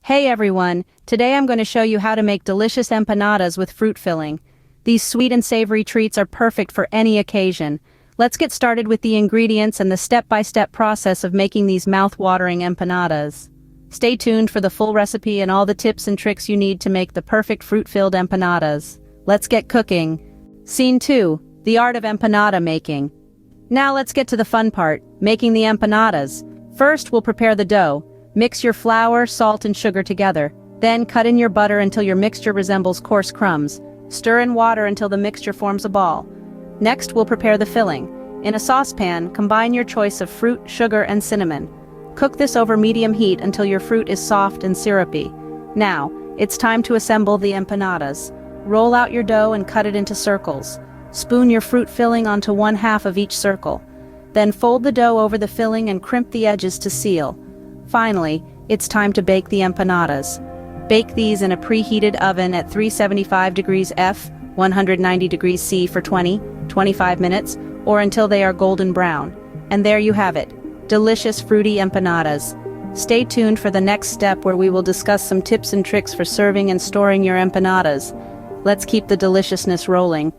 Hey everyone, today I'm going to show you how to make delicious empanadas with fruit filling. These sweet and savory treats are perfect for any occasion. Let's get started with the ingredients and the step-by-step process of making these mouth-watering empanadas. Stay tuned for the full recipe and all the tips and tricks you need to make the perfect fruit-filled empanadas. Let's get cooking. Scene 2, the art of empanada making. Now let's get to the fun part, making the empanadas. First, we'll prepare the dough. Mix your flour, salt, and sugar together. Then cut in your butter until your mixture resembles coarse crumbs. Stir in water until the mixture forms a ball. Next, we'll prepare the filling. In a saucepan, combine your choice of fruit, sugar, and cinnamon. Cook this over medium heat until your fruit is soft and syrupy. Now, it's time to assemble the empanadas. Roll out your dough and cut it into circles. Spoon your fruit filling onto one half of each circle. Then fold the dough over the filling and crimp the edges to seal. Finally, it's time to bake the empanadas. Bake these in a preheated oven at 375 degrees F, 190 degrees C for 20-25 minutes, or until they are golden brown. And there you have it, delicious fruity empanadas. Stay tuned for the next step where we will discuss some tips and tricks for serving and storing your empanadas. Let's keep the deliciousness rolling.